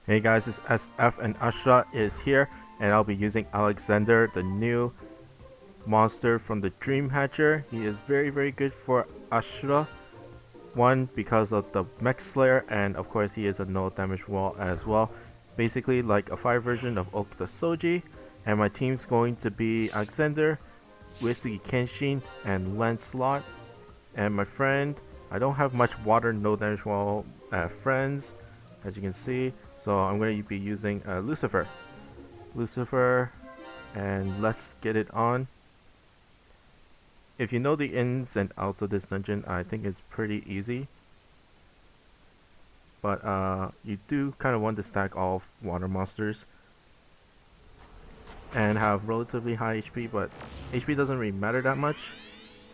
Hey guys, it's SF and Ashura is here, and I'll be using Alexander, the new monster from the Dream Hatcher. He is very good for Ashura. One, because of the Mech Slayer, and of course he is a no damage wall as well. Basically like a fire version of Okuta Soji. And my team's going to be Alexander, Uesugi Kenshin, and Lancelot. And my friend, I don't have much water no damage wall friends, as you can see. So I'm going to be using Lucifer, and let's get it on. If you know the ins and outs of this dungeon, I think it's pretty easy. But you do kind of want to stack all water monsters and have relatively high HP, but HP doesn't really matter that much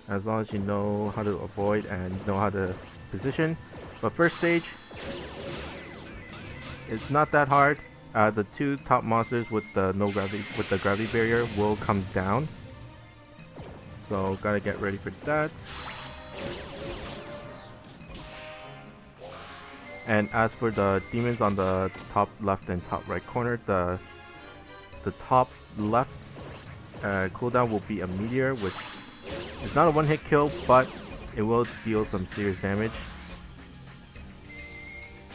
as long as you know how to avoid and know how to position. But first stage, it's not that hard. The two top monsters with the gravity barrier will come down, so gotta get ready for that. And as for the demons on the top left and top right corner, the top left cooldown will be a meteor, which is not a one-hit kill, but it will deal some serious damage.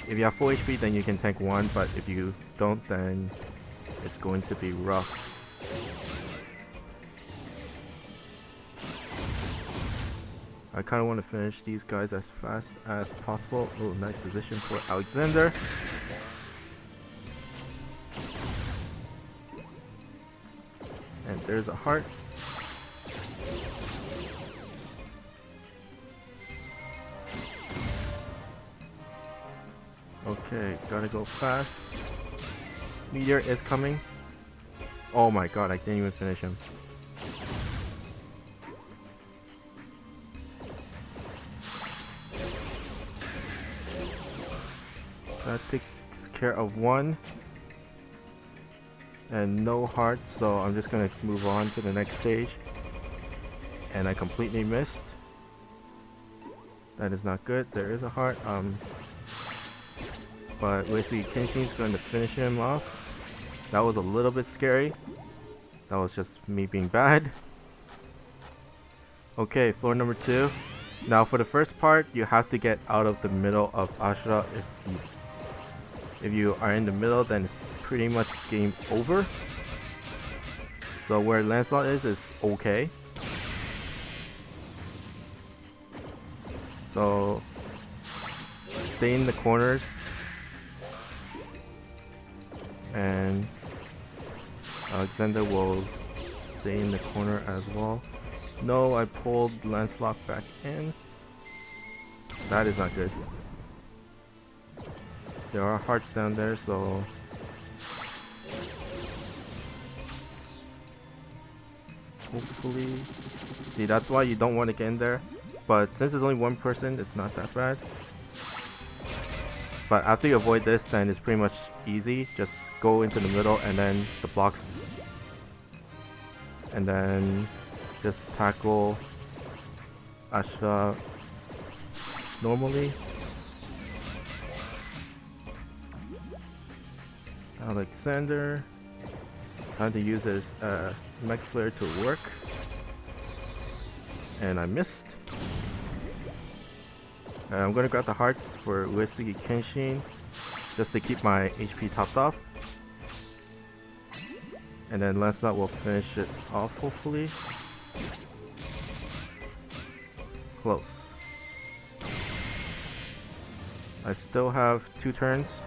If you have full HP, then you can tank one, but if you don't, then it's going to be rough. I kind of want to finish these guys as fast as possible. Oh, nice position for Alexander. And there's a heart. Okay, gotta go fast. Meteor is coming. Oh my god, I didn't even finish him. That takes care of one. And no heart, so I'm just gonna move on to the next stage. And I completely missed. That is not good. There is a heart. But Uesugi Kenshin is going to finish him off. That was a little bit scary. That was just me being bad. Okay, floor number 2. Now for the first part, you have to get out of the middle of Ashura. If you are in the middle, then it's pretty much game over. So where Lancelot is okay. So stay in the corners. And Alexander will stay in the corner as well. No, I pulled Lancelot back in. That is not good. There are hearts down there, so hopefully. See, that's why you don't want to get in there. But since it's only one person, it's not that bad. But after you avoid this, then it's pretty much easy. Just go into the middle and then the blocks. And then just tackle Ashura normally. Alexander. How to use his Mech Slayer to work. And I missed. I'm gonna grab the hearts for Uesugi Kenshin just to keep my HP topped off. And then Lancelot will finish it off hopefully. Close. I still have 2 turns.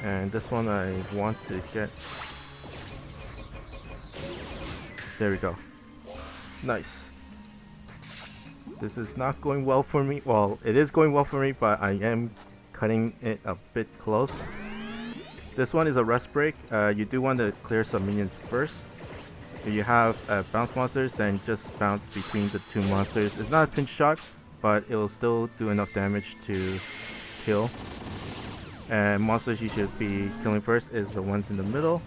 And this one I want to get. There we go. Nice. This is not going well for me. Well, it is going well for me, but I am cutting it a bit close. This one is a rest break. You do want to clear some minions first. If you have bounce monsters, then just bounce between the 2 monsters. It's not a pinch shot, but it will still do enough damage to kill. And monsters you should be killing first is the ones in the middle,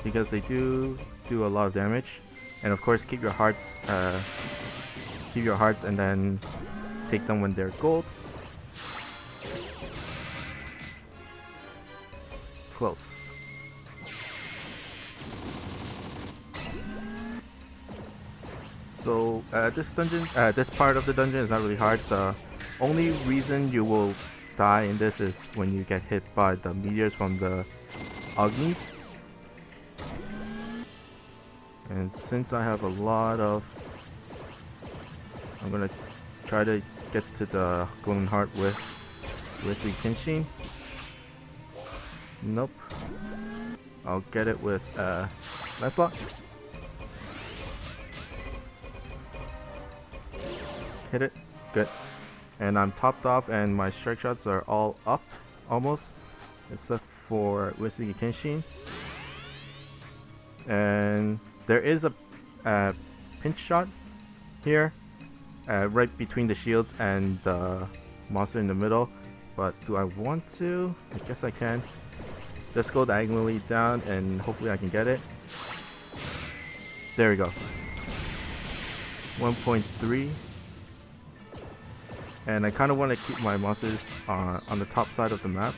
because they do a lot of damage. And of course, keep your hearts, and then take them when they're gold. Close. So this part of the dungeon is not really hard. The only reason you will die in this is when you get hit by the meteors from the Agnis. And since I have a lot of, I'm gonna try to get to the golden heart with Risky Kenshin. Nope. I'll get it with Lancelot. Hit it. Good. And I'm topped off and my strike shots are all up almost, except for Risky Kenshin. And there is a pinch shot here, right between the shields and the monster in the middle. But do I want to? I guess I can. Just go diagonally down and hopefully I can get it. There we go. 1.3. And I kind of want to keep my monsters on the top side of the map.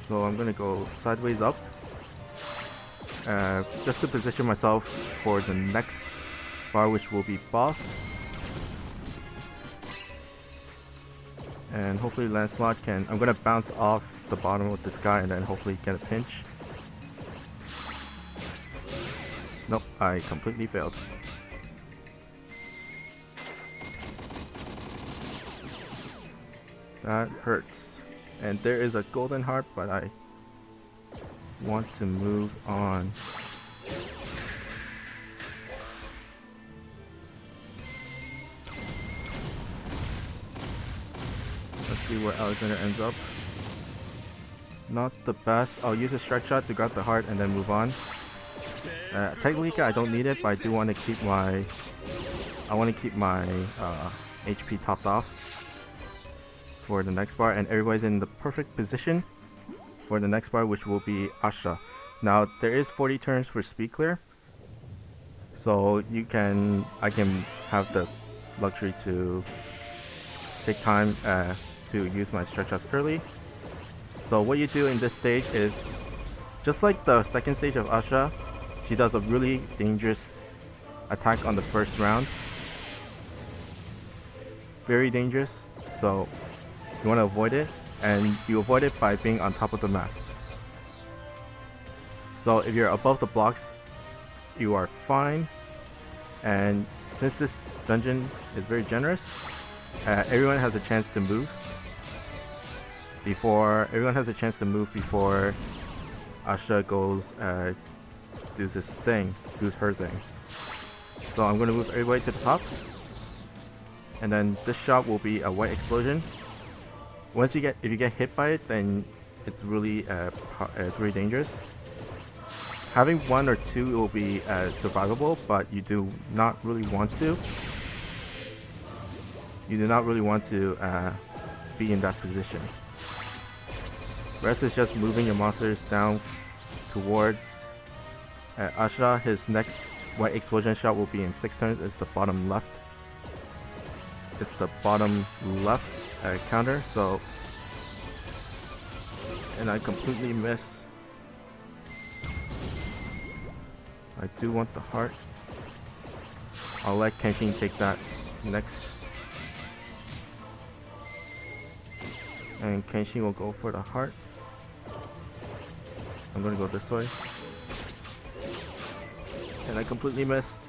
So I'm gonna go sideways up, just to position myself for the next bar, which will be boss. And hopefully Lancelot can, I'm gonna bounce off the bottom of this guy and then hopefully get a pinch. Nope, I completely failed. That hurts. And there is a golden heart, but I want to move on. Let's see where Alexander ends up. Not the best. I'll use a strike shot to grab the heart and then move on. Technically, I don't need it, but I do want to keep my HP topped off for the next bar, and everybody's in the perfect position for the next bar, which will be Ashura. Now there is 40 turns for speed clear, so I can have the luxury to take time to use my stretch shots early. So what you do in this stage is just like the second stage of Ashura. She does a really dangerous attack on the first round. Very dangerous. So you want to avoid it, and you avoid it by being on top of the map. So if you're above the blocks, you are fine. And since this dungeon is very generous, everyone has a chance to move before Ashura goes does her thing. So I'm gonna move everybody to the top, and then this shot will be a white explosion. If you get hit by it, then it's really dangerous. Having one or two will be survivable, but you do not really want to. You do not really want to be in that position. Rest is just moving your monsters down towards Ashura. His next white explosion shot will be in 6 turns. It's the bottom left. It's the bottom left counter. So, and I completely miss. I do want the heart. I'll let Kenshin take that next. And Kenshin will go for the heart. I'm gonna go this way. And I completely missed.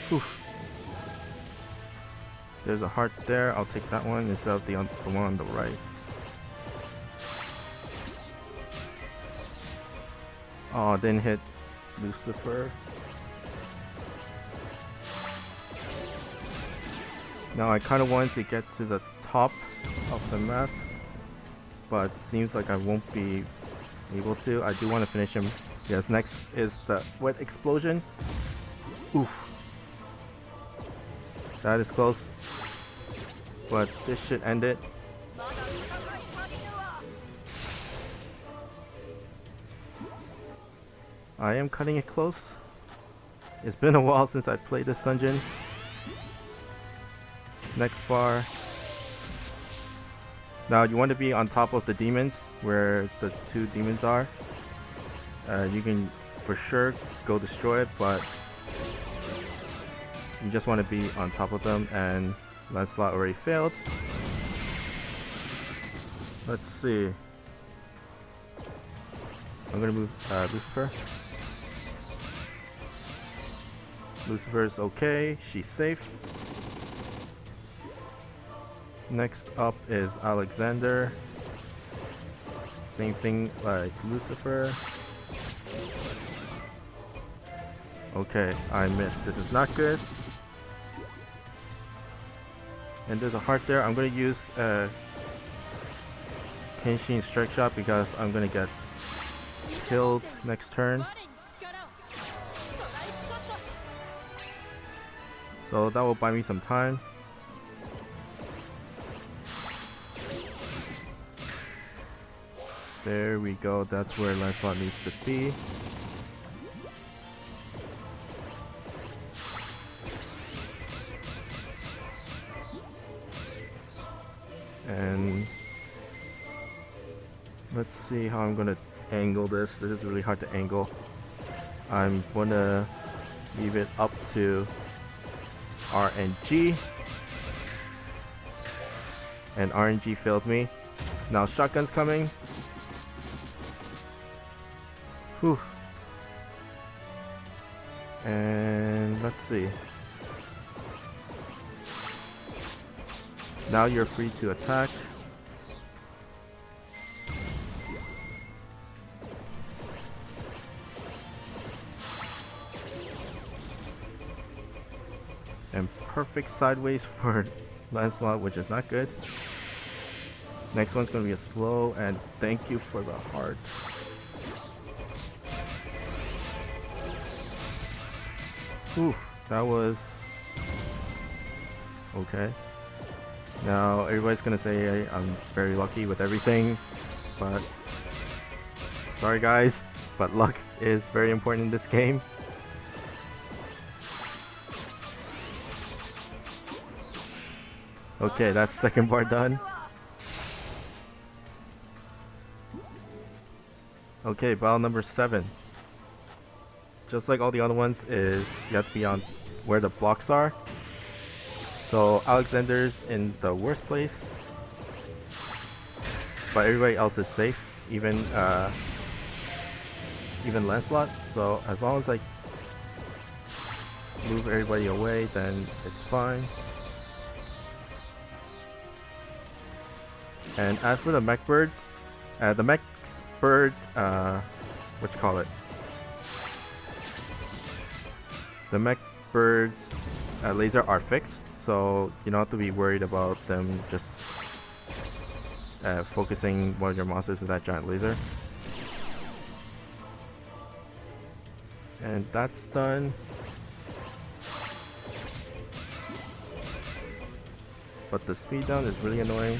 Whew. There's a heart there. I'll take that one instead of the one on the right. Oh, didn't hit Lucifer. Now I kind of wanted to get to the top of the map, but seems like I won't be able to. I do want to finish him. Yes, next is the wet explosion. Oof. That is close. but this should end it. I am cutting it close. It's been a while since I played this dungeon. Next bar. Now you want to be on top of the demons, where the two demons are. You can for sure go destroy it, but you just want to be on top of them, and Lancelot already failed. Let's see. I'm gonna move Lucifer. Lucifer's okay, she's safe. Next up is Alexander. Same thing like Lucifer. Okay, I missed. This is not good. And there's a heart there. I'm gonna use Kenshin Strike Shot because I'm gonna get killed next turn. So that will buy me some time. There we go, that's where Lancelot needs to be. And let's see how I'm gonna angle this. This is really hard to angle. I'm gonna leave it up to RNG. And RNG failed me. Now shotgun's coming. Whew. And let's see. Now you're free to attack. And perfect sideways for Lancelot, which is not good. Next one's gonna be a slow, and thank you for the heart. Whew, that was okay. Now everybody's gonna say I'm very lucky with everything, but sorry guys, but luck is very important in this game. Okay, that's second bar done. Okay, battle number 7. Just like all the other ones, is you have to be on where the blocks are. So Alexander's in the worst place, but everybody else is safe, even Lancelot. So as long as I move everybody away, then it's fine. And as for the mech birds, what you call it? The mech birds laser are fixed, so you don't have to be worried about them just focusing one of your monsters with that giant laser. And that's done. But the speed down is really annoying.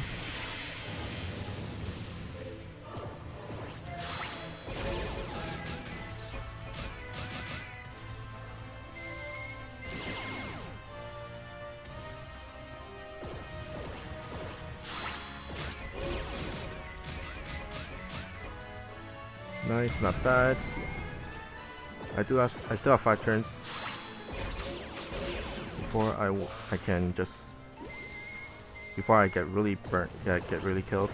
Nice, not bad. I still have 5 turns before I can just, before I get really burnt, get really killed.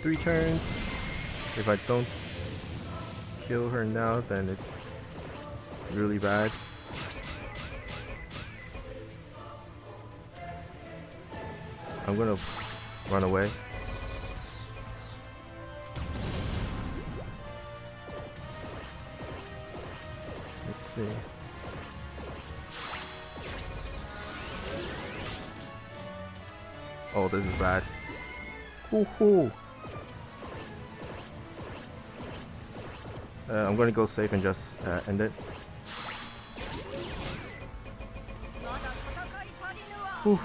Three turns. If I don't kill her now, then it's really bad. I'm gonna run away. Let's see. Oh, this is bad. Woohoo! I'm gonna go safe and just end it. Whew.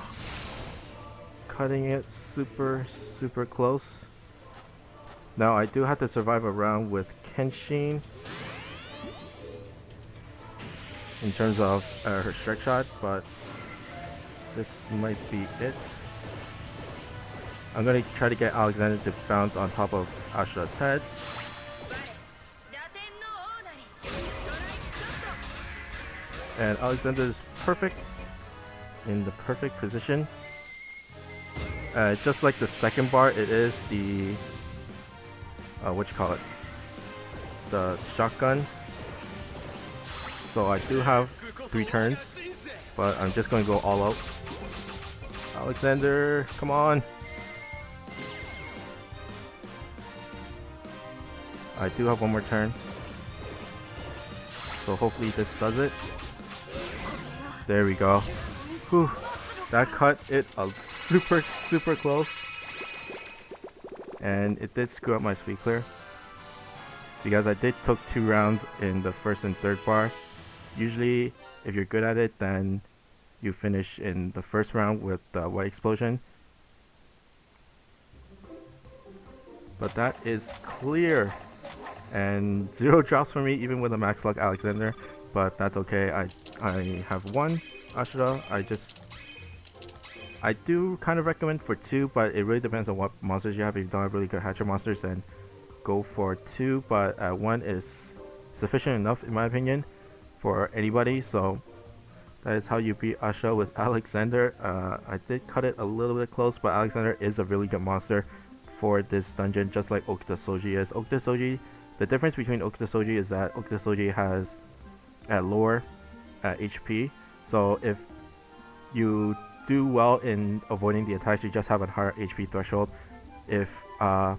Cutting it super close. Now I do have to survive a round with Kenshin in terms of her strike shot, but this might be it. I'm gonna try to get Alexander to bounce on top of Ashura's head. And Alexander is perfect, in the perfect position. Just like the second bar, it is the what you call it, the shotgun. So I do have 3 turns, but I'm just going to go all out. Alexander, come on! I do have 1 more turn, so hopefully this does it. There we go. Whew. That cut it super close, and it did screw up my speed clear because I did took 2 rounds in the first and third bar. Usually, if you're good at it, then you finish in the first round with the white explosion. But that is clear, and 0 drops for me even with a max luck Alexander. But that's okay. I have 1 Ashura. I do kind of recommend for 2, but it really depends on what monsters you have. If you don't have really good hatcher monsters, then go for 2. But 1 is sufficient enough, in my opinion, for anybody. So that is how you beat Ashura with Alexander. I did cut it a little bit close, but Alexander is a really good monster for this dungeon, just like Okuta Soji is. Okuta Soji, the difference between Okuta Soji is that Okuta Soji has lower HP. So if you do well in avoiding the attacks, you just have a higher HP threshold. If I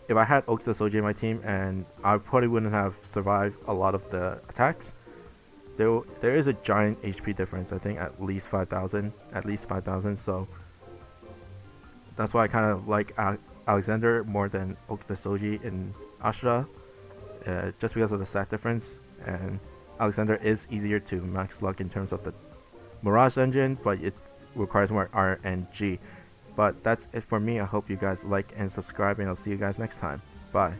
had Okuta Soji in my team, and I probably wouldn't have survived a lot of the attacks. There is a giant HP difference. I think at least 5,000. So that's why I kind of like Alexander more than Okuta Soji in Ashura, just because of the stat difference. And Alexander is easier to max luck in terms of the Mirage engine, but it requires more RNG. But that's it for me. I hope you guys like and subscribe, and I'll see you guys next time. Bye.